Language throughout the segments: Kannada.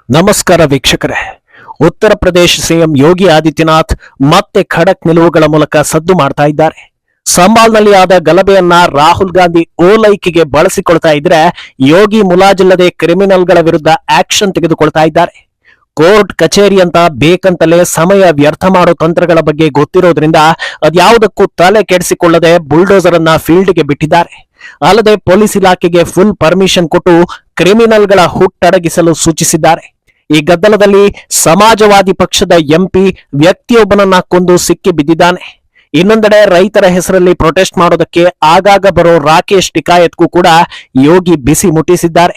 ನಮಸ್ಕಾರ ವೀಕ್ಷಕರೇ. ಉತ್ತರ ಪ್ರದೇಶ ಸಿಎಂ ಯೋಗಿ ಆದಿತ್ಯನಾಥ್ ಮತ್ತೆ ಖಡಕ್ ನಿಲುವುಗಳ ಮೂಲಕ ಸದ್ದು ಮಾಡ್ತಾ ಇದ್ದಾರೆ. ಸಂಬಾಲ್ನಲ್ಲಿ ಆದ ಗಲಭೆಯನ್ನ ರಾಹುಲ್ ಗಾಂಧಿ ಓಲೈಕೆಗೆ ಬಳಸಿಕೊಳ್ತಾ ಇದ್ರೆ ಯೋಗಿ ಮುಲಾಜಿಲ್ಲದೆ ಕ್ರಿಮಿನಲ್ಗಳ ವಿರುದ್ಧ ಆಕ್ಷನ್ ತೆಗೆದುಕೊಳ್ತಾ ಇದ್ದಾರೆ. ಕೋರ್ಟ್ ಕಚೇರಿ ಅಂತ ಬೇಕಂತಲೇ ಸಮಯ ವ್ಯರ್ಥ ಮಾಡೋ ತಂತ್ರಗಳ ಬಗ್ಗೆ ಗೊತ್ತಿರೋದ್ರಿಂದ ಅದ್ಯಾವುದಕ್ಕೂ ತಲೆ ಕೆಡಿಸಿಕೊಳ್ಳದೆ ಬುಲ್ಡೋಸರ್ ಅನ್ನ ಫೀಲ್ಡ್ಗೆ ಬಿಟ್ಟಿದ್ದಾರೆ. ಅಲ್ಲದೆ ಪೊಲೀಸ್ ಇಲಾಖೆಗೆ ಫುಲ್ ಪರ್ಮಿಷನ್ ಕೊಟ್ಟು ಕ್ರಿಮಿನಲ್ಗಳ ಹುಟ್ಟಡಗಿಸಲು ಸೂಚಿಸಿದ್ದಾರೆ. ಈ ಗದ್ದಲದಲ್ಲಿ ಸಮಾಜವಾದಿ ಪಕ್ಷದ ಎಂಪಿ ವ್ಯಕ್ತಿಯೊಬ್ಬನನ್ನ ಕೊಂದು ಸಿಕ್ಕಿ ಬಿದ್ದಿದ್ದಾನೆ. ಇನ್ನೊಂದೆಡೆ ರೈತರ ಹೆಸರಲ್ಲಿ ಪ್ರೊಟೆಸ್ಟ್ ಮಾಡೋದಕ್ಕೆ ಆಗಾಗ ಬರೋ ರಾಕೇಶ್ ಟಿಕಾಯತ್ಗೂ ಕೂಡ ಯೋಗಿ ಬಿಸಿ ಮುಟ್ಟಿಸಿದ್ದಾರೆ.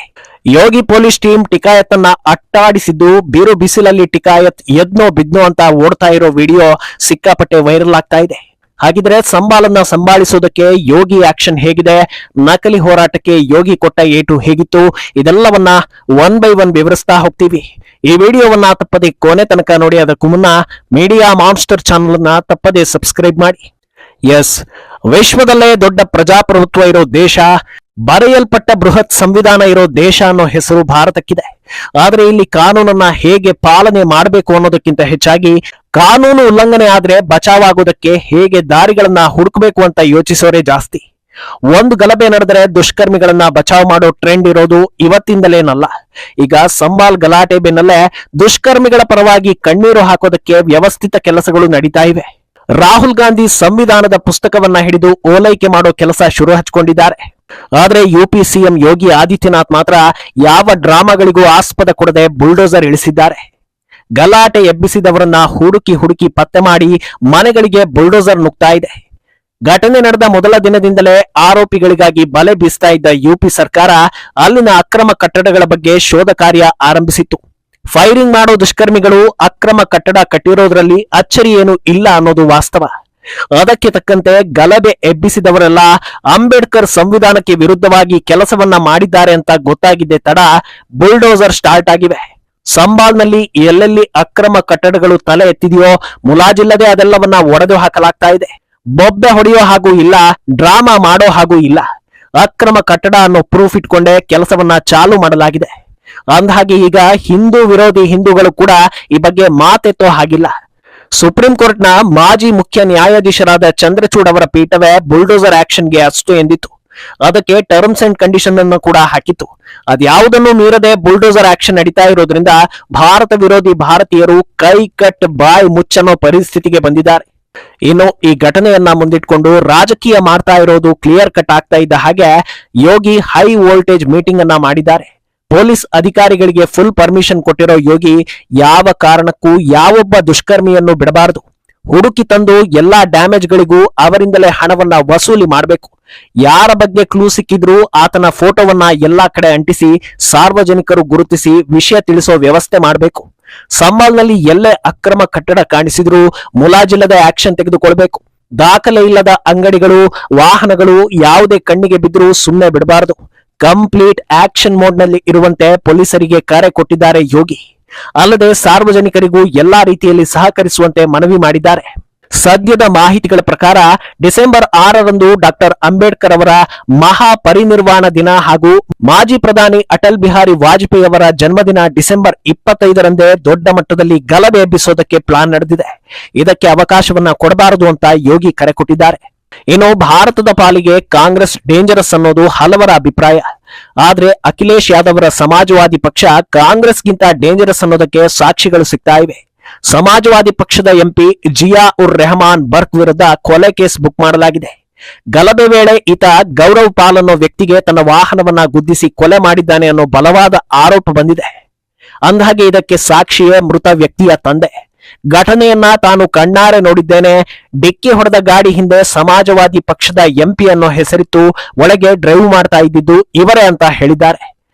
ಯೋಗಿ ಪೊಲೀಸ್ ಟೀಮ್ ಟಿಕಾಯತ್ತನ್ನ ಅಟ್ಟಾಡಿಸಿದ್ದು ಬಿರು ಬಿಸಿಲಲ್ಲಿ ಟಿಕಾಯತ್ ಎದ್ನೋ ಬಿದ್ನೋ ಅಂತ ಓಡ್ತಾ ಇರೋ ವಿಡಿಯೋ ಸಿಕ್ಕಾಪಟ್ಟೆ ವೈರಲ್ ಆಗ್ತಾ ಇದೆ. ಹಾಗಿದ್ರೆ ಸಂಬಾಲನ್ನ ಸಂಭಾಳಿಸೋದಕ್ಕೆ ಯೋಗಿ ಆಕ್ಷನ್ ಹೇಗಿದೆ, ನಕಲಿ ಹೋರಾಟಕ್ಕೆ ಯೋಗಿ ಕೊಟ್ಟ ಏಟು ಹೇಗಿತ್ತು, ಇದೆಲ್ಲವನ್ನ ಒನ್ ಬೈ ಒನ್ ವಿವರಿಸ್ತಾ ಹೋಗ್ತೀವಿ. ಈ ವಿಡಿಯೋವನ್ನ ತಪ್ಪದೆ ಕೊನೆ ತನಕ ನೋಡಿ. ಅದಕ್ಕೂ ಮುನ್ನ ಮೀಡಿಯಾ ಮಾನ್ಸ್ಟರ್ ಚಾನಲ್ ಅನ್ನ ತಪ್ಪದೆ ಸಬ್ಸ್ಕ್ರೈಬ್ ಮಾಡಿ. ಎಸ್, ವಿಶ್ವದಲ್ಲೇ ದೊಡ್ಡ ಪ್ರಜಾಪ್ರಭುತ್ವ ಇರೋ ದೇಶ, ಬರೆಯಲ್ಪಟ್ಟ ಬೃಹತ್ ಸಂವಿಧಾನ ಇರೋ ದೇಶ ಅನ್ನೋ ಹೆಸರು ಭಾರತಕ್ಕಿದೆ. ಆದ್ರೆ ಇಲ್ಲಿ ಕಾನೂನನ್ನ ಹೇಗೆ ಪಾಲನೆ ಮಾಡಬೇಕು ಅನ್ನೋದಕ್ಕಿಂತ ಹೆಚ್ಚಾಗಿ ಕಾನೂನು ಉಲ್ಲಂಘನೆ ಆದ್ರೆ ಬಚಾವಾಗೋದಕ್ಕೆ ಹೇಗೆ ದಾರಿಗಳನ್ನ ಹುಡುಕಬೇಕು ಅಂತ ಯೋಚಿಸೋರೇ ಜಾಸ್ತಿ. ಒಂದು ಗಲಭೆ ನಡೆದರೆ ದುಷ್ಕರ್ಮಿಗಳನ್ನ ಬಚಾವ್ ಮಾಡೋ ಟ್ರೆಂಡ್ ಇರೋದು ಇವತ್ತಿಂದಲೇನಲ್ಲ. ಈಗ ಸಂಬಾಲ್ ಗಲಾಟೆ ಬೆನ್ನಲ್ಲೇ ದುಷ್ಕರ್ಮಿಗಳ ಪರವಾಗಿ ಕಣ್ಣೀರು ಹಾಕೋದಕ್ಕೆ ವ್ಯವಸ್ಥಿತ ಕೆಲಸಗಳು ನಡೀತಾ ಇವೆ. ರಾಹುಲ್ ಗಾಂಧಿ ಸಂವಿಧಾನದ ಪುಸ್ತಕವನ್ನ ಹಿಡಿದು ಓಲೈಕೆ ಮಾಡೋ ಕೆಲಸ ಶುರು ಹಚ್ಕೊಂಡಿದ್ದಾರೆ. ಆದ್ರೆ ಯುಪಿ ಸಿಎಂ ಯೋಗಿ ಆದಿತ್ಯನಾಥ್ ಮಾತ್ರ ಯಾವ ಡ್ರಾಮಾಗಳಿಗೂ ಆಸ್ಪದ ಕೊಡದೆ ಬುಲ್ಡೋಸರ್ ಇಳಿಸಿದ್ದಾರೆ. ಗಲಾಟೆ ಎಬ್ಬಿಸಿದವರನ್ನ ಹುಡುಕಿ ಪತ್ತೆ ಮಾಡಿ ಮನೆಗಳಿಗೆ ಬುಲ್ಡೋಸರ್ ನುಗ್ತಾ ಇದೆ. ಘಟನೆ ನಡೆದ ಮೊದಲ ದಿನದಿಂದಲೇ ಆರೋಪಿಗಳಿಗಾಗಿ ಬಲೆ ಬೀಸ್ತಾ ಇದ್ದ ಯುಪಿ ಸರ್ಕಾರ ಅಲ್ಲಿನ ಅಕ್ರಮ ಕಟ್ಟಡಗಳ ಬಗ್ಗೆ ಶೋಧ ಕಾರ್ಯ ಆರಂಭಿಸಿತ್ತು. ಫೈರಿಂಗ್ ಮಾಡೋ ದುಷ್ಕರ್ಮಿಗಳು ಅಕ್ರಮ ಕಟ್ಟಡ ಕಟ್ಟಿರೋದ್ರಲ್ಲಿ ಅಚ್ಚರಿ ಏನು ಇಲ್ಲ ಅನ್ನೋದು ವಾಸ್ತವ. ಅದಕ್ಕೆ ತಕ್ಕಂತೆ ಗಲಭೆ ಎಬ್ಬಿಸಿದವರೆಲ್ಲ ಅಂಬೇಡ್ಕರ್ ಸಂವಿಧಾನಕ್ಕೆ ವಿರುದ್ಧವಾಗಿ ಕೆಲಸವನ್ನ ಮಾಡಿದ್ದಾರೆ ಅಂತ ಗೊತ್ತಾಗಿದ್ದೆ ತಡ ಬುಲ್ಡೋಸರ್ ಸ್ಟಾರ್ಟ್ ಆಗಿವೆ. ಸಂಬಾಲ್ನಲ್ಲಿ ಎಲ್ಲೆಲ್ಲಿ ಅಕ್ರಮ ಕಟ್ಟಡಗಳು ತಲೆ ಎತ್ತಿದೆಯೋ ಮುಲಾಜಿಲ್ಲದೆ ಅದೆಲ್ಲವನ್ನ ಒಡೆದು ಹಾಕಲಾಗ್ತಾ ಇದೆ. ಬೊಬ್ಬೆ ಹೊಡೆಯೋ ಹಾಗೂ ಇಲ್ಲ, ಡ್ರಾಮಾ ಮಾಡೋ ಹಾಗೂ ಇಲ್ಲ. ಅಕ್ರಮ ಕಟ್ಟಡ ಅನ್ನೋ ಪ್ರೂಫ್ ಇಟ್ಕೊಂಡೇ ಕೆಲಸವನ್ನ ಚಾಲು ಮಾಡಲಾಗಿದೆ. ಅಂದಹಾಗೆ ಈಗ ಹಿಂದೂ ವಿರೋಧಿ ಹಿಂದೂಗಳು ಕೂಡ ಈ ಬಗ್ಗೆ ಮಾತೆತ್ತೋ ಹಾಗಿಲ್ಲ. ಸುಪ್ರೀಂ ಕೋರ್ಟ್ನ ಮಾಜಿ ಮುಖ್ಯ ನ್ಯಾಯಾಧೀಶರಾದ ಚಂದ್ರಚೂಡ್ ಅವರ ಪೀಠವೇ ಬುಲ್ಡೋಸರ್ ಆಕ್ಷನ್ಗೆ ಅಷ್ಟು ಎಂದಿತ್ತು. ಅದಕ್ಕೆ ಟರ್ಮ್ಸ್ ಅಂಡ್ ಕಂಡೀಷನ್ ಅನ್ನು ಕೂಡ ಹಾಕಿತ್ತು. ಅದ್ಯಾವುದನ್ನು ಮೀರದೆ ಬುಲ್ಡೋಸರ್ ಆಕ್ಷನ್ ನಡೀತಾ ಇರೋದ್ರಿಂದ ಭಾರತ ವಿರೋಧಿ ಭಾರತೀಯರು ಕೈ ಕಟ್ ಬಾಯ್ ಮುಚ್ಚನೋ ಪರಿಸ್ಥಿತಿಗೆ ಬಂದಿದ್ದಾರೆ. ಇನ್ನು ಈ ಘಟನೆಯನ್ನ ಮುಂದಿಟ್ಕೊಂಡು ರಾಜಕೀಯ ಮಾಡ್ತಾ ಇರೋದು ಕ್ಲಿಯರ್ ಕಟ್ ಆಗ್ತಾ ಇದ್ದ ಹಾಗೆ ಯೋಗಿ ಹೈ ವೋಲ್ಟೇಜ್ ಮೀಟಿಂಗ್ ಅನ್ನ ಮಾಡಿದ್ದಾರೆ. ಪೊಲೀಸ್ ಅಧಿಕಾರಿಗಳಿಗೆ ಫುಲ್ ಪರ್ಮಿಷನ್ ಕೊಟ್ಟಿರೋ ಯೋಗಿ ಯಾವ ಕಾರಣಕ್ಕೂ ಯಾವೊಬ್ಬ ದುಷ್ಕರ್ಮಿಯನ್ನು ಬಿಡಬಾರದು. ಹುಡುಕಿ ತಂದು ಎಲ್ಲಾ ಡ್ಯಾಮೇಜ್ಗಳಿಗೂ ಅವರಿಂದಲೇ ಹಣವನ್ನ ವಸೂಲಿ ಮಾಡಬೇಕು. ಯಾರ ಬಗ್ಗೆ ಕ್ಲೂ ಸಿಕ್ಕಿದ್ರೂ ಆತನ ಫೋಟೋವನ್ನ ಎಲ್ಲಾ ಕಡೆ ಅಂಟಿಸಿ ಸಾರ್ವಜನಿಕರು ಗುರುತಿಸಿ ವಿಷಯ ತಿಳಿಸೋ ವ್ಯವಸ್ಥೆ ಮಾಡಬೇಕು. ಸಂಬಾಲ್ನಲ್ಲಿ ಎಲ್ಲೇ ಅಕ್ರಮ ಕಟ್ಟಡ ಕಾಣಿಸಿದ್ರೂ ಮುಲಾಜಿಲ್ಲದೆ ಆಕ್ಷನ್ ತೆಗೆದುಕೊಳ್ಬೇಕು. ದಾಖಲೆ ಇಲ್ಲದ ಅಂಗಡಿಗಳು, ವಾಹನಗಳು ಯಾವುದೇ ಕಣ್ಣಿಗೆ ಬಿದ್ದರೂ ಸುಮ್ಮನೆ ಬಿಡಬಾರದು. ಕಂಪ್ಲೀಟ್ ಆಕ್ಷನ್ ಮೋಡ್ ನಲ್ಲಿ ಇರುವಂತೆ ಪೊಲೀಸರಿಗೆ ಕರೆ ಕೊಟ್ಟಿದ್ದಾರೆ ಯೋಗಿ. ಅಲ್ಲದೆ ಸಾರ್ವಜನಿಕರಿಗೂ ಎಲ್ಲಾ ರೀತಿಯಲ್ಲಿ ಸಹಕರಿಸುವಂತೆ ಮನವಿ ಮಾಡಿದ್ದಾರೆ. ಸದ್ಯದ ಮಾಹಿತಿಗಳ ಪ್ರಕಾರ ಡಿಸೆಂಬರ್ 6ರಂದು ಡಾಕ್ಟರ್ ಅಂಬೇಡ್ಕರ್ ಅವರ ಮಹಾ ಪರಿನಿರ್ವಾಣ ದಿನ ಹಾಗೂ ಮಾಜಿ ಪ್ರಧಾನಿ ಅಟಲ್ ಬಿಹಾರಿ ವಾಜಪೇಯಿ ಅವರ ಜನ್ಮದಿನ ಡಿಸೆಂಬರ್ 25ರಂದೇ ದೊಡ್ಡ ಮಟ್ಟದಲ್ಲಿ ಗಲಭೆ ಎಬ್ಬಿಸೋದಕ್ಕೆ ಪ್ಲಾನ್ ನಡೆದಿದೆ. ಇದಕ್ಕೆ ಅವಕಾಶವನ್ನ ಕೊಡಬಾರದು ಅಂತ ಯೋಗಿ ಕರೆ ಕೊಟ್ಟಿದ್ದಾರೆ. ಇನ್ನು ಭಾರತದ ಪಾಲಿಗೆ ಕಾಂಗ್ರೆಸ್ ಡೇಂಜರಸ್ ಅನ್ನೋದು ಹಲವರ ಅಭಿಪ್ರಾಯ. ಆದ್ರೆ ಅಖಿಲೇಶ್ ಯಾದವ್ ಅವರ ಸಮಾಜವಾದಿ ಪಕ್ಷ ಕಾಂಗ್ರೆಸ್ಗಿಂತ ಡೇಂಜರಸ್ ಅನ್ನೋದಕ್ಕೆ ಸಾಕ್ಷಿಗಳು ಸಿಗ್ತಾ ಇವೆ. ಸಮಾಜವಾದಿ ಪಕ್ಷದ ಎಂಪಿ ಜಿಯಾ ಉರ್ ರೆಹಮಾನ್ ಬರ್ಕ್ ವಿರುದ್ಧ ಕೊಲೆ ಕೇಸ್ ಬುಕ್ ಮಾಡಲಾಗಿದೆ. ಗಲಭೆ ವೇಳೆ ಈತ ಗೌರವ್ ಪಾಲ್ ಅನ್ನೋ ವ್ಯಕ್ತಿಗೆ ತನ್ನ ವಾಹನವನ್ನ ಗುದ್ದಿಸಿ ಕೊಲೆ ಮಾಡಿದ್ದಾನೆ ಅನ್ನೋ ಬಲವಾದ ಆರೋಪ ಬಂದಿದೆ. ಅಂದಹಾಗೆ ಇದಕ್ಕೆ ಸಾಕ್ಷಿಯೇ ಮೃತ ವ್ಯಕ್ತಿಯ ತಂದೆ. ಘಟನೆಯನ್ನ ತಾನು ಕಣ್ಣಾರೆ ನೋಡಿದ್ದೇನೆ, ಡಿಕ್ಕಿ ಹೊಡೆದ ಗಾಡಿ ಹಿಂದೆ ಸಮಾಜವಾದಿ ಪಕ್ಷದ ಎಂಪಿ ಅನ್ನೋ ಹೆಸರಿತ್ತು, ಒಳಗೆ ಡ್ರೈವ್ ಮಾಡ್ತಾ ಇದ್ದಿದ್ದು ಇವರೇ ಅಂತ ಹೇಳಿದ್ದಾರೆ.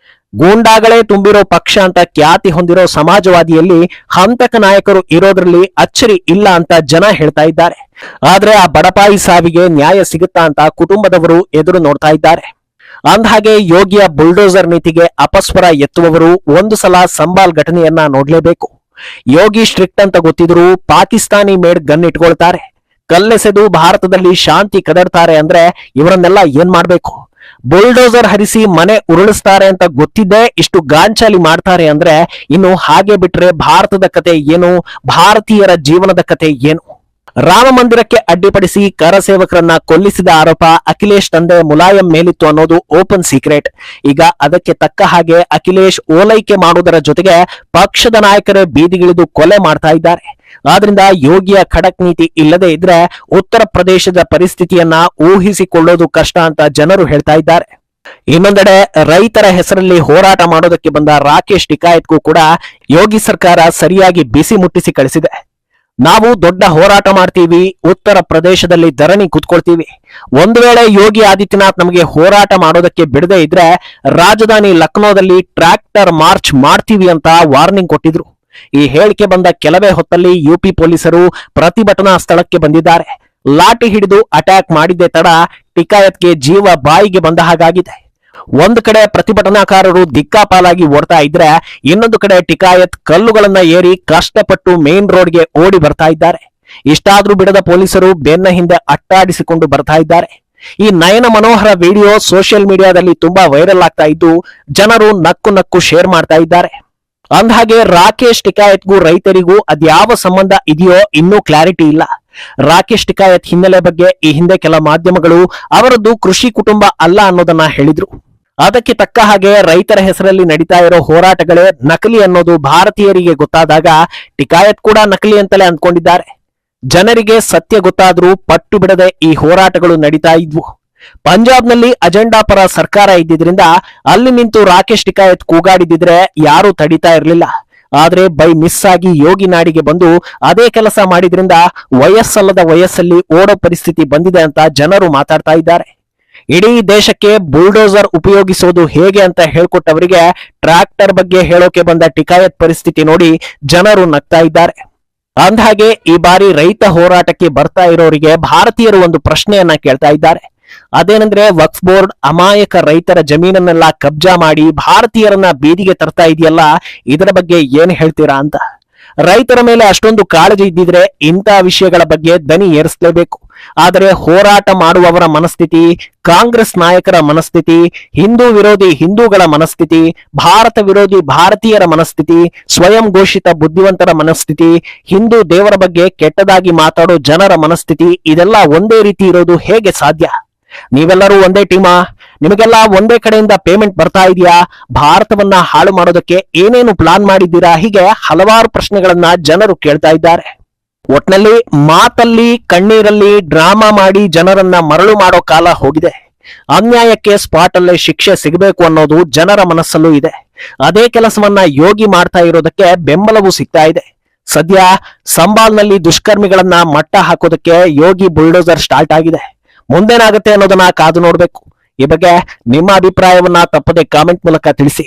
ಗೂಂಡಾಗಳೇ ತುಂಬಿರೋ ಪಕ್ಷ ಅಂತ ಖ್ಯಾತಿ ಹೊಂದಿರೋ ಸಮಾಜವಾದಿಯಲ್ಲಿ ಹಂತಕ ನಾಯಕರು ಇರೋದ್ರಲ್ಲಿ ಅಚ್ಚರಿ ಇಲ್ಲ ಅಂತ ಜನ ಹೇಳ್ತಾ ಇದ್ದಾರೆ. ಆದ್ರೆ ಆ ಬಡಪಾಯಿ ಸಾವಿಗೆ ನ್ಯಾಯ ಸಿಗುತ್ತಾ ಅಂತ ಕುಟುಂಬದವರು ಎದುರು ನೋಡ್ತಾ ಇದ್ದಾರೆ. ಅಂದಹಾಗೆ ಯೋಗಿಯ ಬುಲ್ಡೋಸರ್ ನೀತಿಗೆ ಅಪಸ್ವರ ಎತ್ತುವವರು ಒಂದು ಸಲ ಸಂಬಾಲ್ ಘಟನೆಯನ್ನ ನೋಡ್ಲೇಬೇಕು. ಯೋಗಿ ಸ್ಟ್ರಿಕ್ಟ್ ಅಂತ ಗೊತ್ತಿದ್ರು ಪಾಕಿಸ್ತಾನಿ ಮೇಡ್ ಗನ್ ಇಟ್ಕೊಳ್ತಾರೆ. ಕಲ್ಲೆಸೆದು ಭಾರತದಲ್ಲಿ ಶಾಂತಿ ಕದಡ್ತಾರೆ ಅಂದ್ರೆ ಇವರನ್ನೆಲ್ಲ ಏನ್ ಮಾಡ್ಬೇಕು? ಬುಲ್ಡೋಸರ್ ಹರಿಸಿ ಮನೆ ಉರುಳಿಸ್ತಾರೆ ಅಂತ ಗೊತ್ತಿದ್ದೇ ಇಷ್ಟು ಗಾಂಚಾಲಿ ಮಾಡ್ತಾರೆ ಅಂದ್ರೆ ಇನ್ನು ಹಾಗೆ ಬಿಟ್ರೆ ಭಾರತದ ಕತೆ ಏನು, ಭಾರತೀಯರ ಜೀವನದ ಕತೆ ಏನು? ರಾಮ ಮಂದಿರಕ್ಕೆ ಅಡ್ಡಿಪಡಿಸಿ ಕರಸೇವಕರನ್ನ ಕೊಲ್ಲಿಸಿದ ಆರೋಪ ಅಖಿಲೇಶ್ ತಂದೆ ಮುಲಾಯಂ ಮೇಲಿತ್ತು ಅನ್ನೋದು ಓಪನ್ ಸೀಕ್ರೆಟ್. ಈಗ ಅದಕ್ಕೆ ತಕ್ಕ ಹಾಗೆ ಅಖಿಲೇಶ್ ಓಲೈಕೆ ಮಾಡುವುದರ ಜೊತೆಗೆ ಪಕ್ಷದ ನಾಯಕರೇ ಬೀದಿಗಿಳಿದು ಕೊಲೆ ಮಾಡ್ತಾ ಇದ್ದಾರೆ. ಆದ್ರಿಂದ ಯೋಗಿಯ ಖಡಕ್ ನೀತಿ ಇಲ್ಲದೆ ಇದ್ರೆ ಉತ್ತರ ಪ್ರದೇಶದ ಪರಿಸ್ಥಿತಿಯನ್ನ ಊಹಿಸಿಕೊಳ್ಳೋದು ಕಷ್ಟ ಅಂತ ಜನರು ಹೇಳ್ತಾ ಇದ್ದಾರೆ. ಇನ್ನೊಂದೆಡೆ ರೈತರ ಹೆಸರಲ್ಲಿ ಹೋರಾಟ ಮಾಡೋದಕ್ಕೆ ಬಂದ ರಾಕೇಶ್ ಟಿಕಾಯತ್ಗೂ ಕೂಡ ಯೋಗಿ ಸರ್ಕಾರ ಸರಿಯಾಗಿ ಬಿಸಿ ಮುಟ್ಟಿಸಿ ಕಳಿಸಿದೆ. ನಾವು ದೊಡ್ಡ ಹೋರಾಟ ಮಾಡ್ತೀವಿ, ಉತ್ತರ ಪ್ರದೇಶದಲ್ಲಿ ಧರಣಿ ಕೂತ್ಕೊಳ್ತೀವಿ, ಒಂದು ವೇಳೆ ಯೋಗಿ ಆದಿತ್ಯನಾಥ್ ನಮಗೆ ಹೋರಾಟ ಮಾಡೋದಕ್ಕೆ ಬಿಡದೆ ಇದ್ರೆ ರಾಜಧಾನಿ ಲಕ್ನೋದಲ್ಲಿ ಟ್ರ್ಯಾಕ್ಟರ್ ಮಾರ್ಚ್ ಮಾಡ್ತೀವಿ ಅಂತ ವಾರ್ನಿಂಗ್ ಕೊಟ್ಟಿದ್ರು. ಈ ಹೇಳಿಕೆ ಬಂದ ಕೆಲವೇ ಹೊತ್ತಲ್ಲಿ ಯುಪಿ ಪೊಲೀಸರು ಪ್ರತಿಭಟನಾ ಸ್ಥಳಕ್ಕೆ ಬಂದಿದ್ದಾರೆ. ಲಾಠಿ ಹಿಡಿದು ಅಟ್ಯಾಕ್ ಮಾಡಿದ್ದೇ ತಡ ಟಿಕಾಯತ್ಗೆ ಜೀವ ಬಾಯಿಗೆ ಬಂದ ಹಾಗಾಗಿದೆ. ಒಂದು ಕಡೆ ಪ್ರತಿಭಟನಾಕಾರರು ದಿಕ್ಕಾಪಾಲಾಗಿ ಓಡ್ತಾ ಇದ್ರೆ, ಇನ್ನೊಂದು ಕಡೆ ಟಿಕಾಯತ್ ಕಲ್ಲುಗಳನ್ನ ಏರಿ ಕಷ್ಟಪಟ್ಟು ಮೇನ್ ರೋಡ್ಗೆ ಓಡಿ ಬರ್ತಾ ಇದ್ದಾರೆ. ಇಷ್ಟಾದ್ರೂ ಬಿಡದ ಪೊಲೀಸರು ಬೆನ್ನ ಹಿಂದೆ ಅಟ್ಟಾಡಿಸಿಕೊಂಡು ಬರ್ತಾ ಇದ್ದಾರೆ. ಈ ನಯನ ಮನೋಹರ ವಿಡಿಯೋ ಸೋಷಿಯಲ್ ಮೀಡಿಯಾದಲ್ಲಿ ತುಂಬಾ ವೈರಲ್ ಆಗ್ತಾ ಇದ್ದು ಜನರು ನಕ್ಕು ನಕ್ಕು ಶೇರ್ ಮಾಡ್ತಾ ಇದ್ದಾರೆ. ಅಂದಹಾಗೆ ರಾಕೇಶ್ ಟಿಕಾಯತ್ಗೂ ರೈತರಿಗೂ ಅದ್ಯಾವ ಸಂಬಂಧ ಇದೆಯೋ ಇನ್ನೂ ಕ್ಲಾರಿಟಿ ಇಲ್ಲ. ರಾಕೇಶ್ ಟಿಕಾಯತ್ ಹಿನ್ನೆಲೆ ಬಗ್ಗೆ ಈ ಹಿಂದೆ ಕೆಲ ಮಾಧ್ಯಮಗಳು ಅವರದ್ದು ಕೃಷಿ ಕುಟುಂಬ ಅಲ್ಲ ಅನ್ನೋದನ್ನ ಹೇಳಿದ್ರು. ಅದಕ್ಕೆ ತಕ್ಕ ಹಾಗೆ ರೈತರ ಹೆಸರಲ್ಲಿ ನಡೀತಾ ಇರೋ ಹೋರಾಟಗಳೇ ನಕಲಿ ಅನ್ನೋದು ಭಾರತೀಯರಿಗೆ ಗೊತ್ತಾದಾಗ ಟಿಕಾಯತ್ ಕೂಡ ನಕಲಿ ಅಂತಲೇ ಅಂದ್ಕೊಂಡಿದ್ದಾರೆ. ಜನರಿಗೆ ಸತ್ಯ ಗೊತ್ತಾದ್ರೂ ಪಟ್ಟು ಬಿಡದೆ ಈ ಹೋರಾಟಗಳು ನಡೀತಾ ಇದ್ವು. ಪಂಜಾಬ್ನಲ್ಲಿ ಅಜೆಂಡಾ ಪರ ಸರ್ಕಾರ ಇದ್ದಿದ್ರಿಂದ ಅಲ್ಲಿ ನಿಂತು ರಾಕೇಶ್ ಟಿಕಾಯತ್ ಕೂಗಾಡಿದ್ರೆ ಯಾರೂ ತಡೀತಾ ಇರಲಿಲ್ಲ. ಆದ್ರೆ ಬೈ ಮಿಸ್ ಆಗಿ ಯೋಗಿ ನಾಡಿಗೆ ಬಂದು ಅದೇ ಕೆಲಸ ಮಾಡಿದ್ರಿಂದ ವಯಸ್ಸಲ್ಲದ ವಯಸ್ಸಲ್ಲಿ ಓಡೋ ಪರಿಸ್ಥಿತಿ ಬಂದಿದೆ ಅಂತ ಜನರು ಮಾತಾಡ್ತಾ ಇದ್ದಾರೆ. ಇಡೀ ದೇಶಕ್ಕೆ ಬುಲ್ಡೋಸರ್ ಉಪಯೋಗಿಸೋದು ಹೇಗೆ ಅಂತ ಹೇಳ್ಕೊಟ್ಟವರಿಗೆ ಟ್ರ್ಯಾಕ್ಟರ್ ಬಗ್ಗೆ ಹೇಳೋಕೆ ಬಂದ ಟಿಕಾಯತ್ ಪರಿಸ್ಥಿತಿ ನೋಡಿ ಜನರು ನಗ್ತಾ ಇದ್ದಾರೆ. ಅಂದಹಾಗೆ ಈ ಬಾರಿ ರೈತ ಹೋರಾಟಕ್ಕೆ ಬರ್ತಾ ಇರೋರಿಗೆ ಭಾರತೀಯರು ಒಂದು ಪ್ರಶ್ನೆಯನ್ನ ಕೇಳ್ತಾ ಇದ್ದಾರೆ. ಅದೇನಂದ್ರೆ ವಕ್ಫ್ ಬೋರ್ಡ್ ಅಮಾಯಕ ರೈತರ ಜಮೀನನ್ನೆಲ್ಲ ಕಬ್ಜಾ ಮಾಡಿ ಭಾರತೀಯರನ್ನ ಬೀದಿಗೆ ತರ್ತಾ ಇದೆಯಲ್ಲ, ಇದರ ಬಗ್ಗೆ ಏನ್ ಹೇಳ್ತೀರಾ ಅಂತ. ರೈತರ ಮೇಲೆ ಅಷ್ಟೊಂದು ಕಾಳಜಿ ಇದ್ದಿದ್ರೆ ಇಂಥ ವಿಷಯಗಳ ಬಗ್ಗೆ ದನಿ ಏರಿಸಲೇಬೇಕು. ಆದರೆ ಹೋರಾಟ ಮಾಡುವವರ ಮನಸ್ಥಿತಿ, ಕಾಂಗ್ರೆಸ್ ನಾಯಕರ ಮನಸ್ಥಿತಿ, ಹಿಂದೂ ವಿರೋಧಿ ಹಿಂದೂಗಳ ಮನಸ್ಥಿತಿ, ಭಾರತ ವಿರೋಧಿ ಭಾರತೀಯರ ಮನಸ್ಥಿತಿ, ಸ್ವಯಂ ಘೋಷಿತ ಬುದ್ಧಿವಂತರ ಮನಸ್ಥಿತಿ, ಹಿಂದೂ ದೇವರ ಬಗ್ಗೆ ಕೆಟ್ಟದಾಗಿ ಮಾತಾಡೋ ಜನರ ಮನಸ್ಥಿತಿ, ಇದೆಲ್ಲ ಒಂದೇ ರೀತಿ ಇರೋದು ಹೇಗೆ ಸಾಧ್ಯ? ನೀವೆಲ್ಲರೂ ಒಂದೇ ಟೀಮಾ? ನಿಮಗೆಲ್ಲ ಒಂದೇ ಕಡೆಯಿಂದ ಪೇಮೆಂಟ್ ಬರ್ತಾ ಇದೆಯಾ? ಭಾರತವನ್ನ ಹಾಳು ಮಾಡೋದಕ್ಕೆ ಏನೇನು ಪ್ಲಾನ್ ಮಾಡಿದ್ದೀರಾ? ಹೀಗೆ ಹಲವಾರು ಪ್ರಶ್ನೆಗಳನ್ನ ಜನರು ಕೇಳ್ತಾ ಇದ್ದಾರೆ. ಒಟ್ನಲ್ಲಿ ಮಾತಲ್ಲಿ ಕಣ್ಣೀರಲ್ಲಿ ಡ್ರಾಮಾ ಮಾಡಿ ಜನರನ್ನ ಮರಳು ಮಾಡೋ ಕಾಲ ಹೋಗಿದೆ. ಅನ್ಯಾಯಕ್ಕೆ ಸ್ಪಾಟ್ ಅಲ್ಲೇ ಶಿಕ್ಷೆ ಸಿಗಬೇಕು ಅನ್ನೋದು ಜನರ ಮನಸ್ಸಲ್ಲೂ ಇದೆ. ಅದೇ ಕೆಲಸವನ್ನ ಯೋಗಿ ಮಾಡ್ತಾ ಇರೋದಕ್ಕೆ ಬೆಂಬಲವೂ ಸಿಗ್ತಾ ಇದೆ. ಸದ್ಯ ಸಂಬಾಲ್ನಲ್ಲಿ ದುಷ್ಕರ್ಮಿಗಳನ್ನ ಮಟ್ಟ ಹಾಕೋದಕ್ಕೆ ಯೋಗಿ ಬುಲ್ಡೋಸರ್ ಸ್ಟಾರ್ಟ್ ಆಗಿದೆ. ಮುಂದೇನಾಗುತ್ತೆ ಅನ್ನೋದನ್ನ ಕಾದು ನೋಡ್ಬೇಕು. ಈ ಬಗ್ಗೆ ನಿಮ್ಮ ಅಭಿಪ್ರಾಯವನ್ನ ತಪ್ಪದೆ ಕಾಮೆಂಟ್ ಮೂಲಕ ತಿಳಿಸಿ.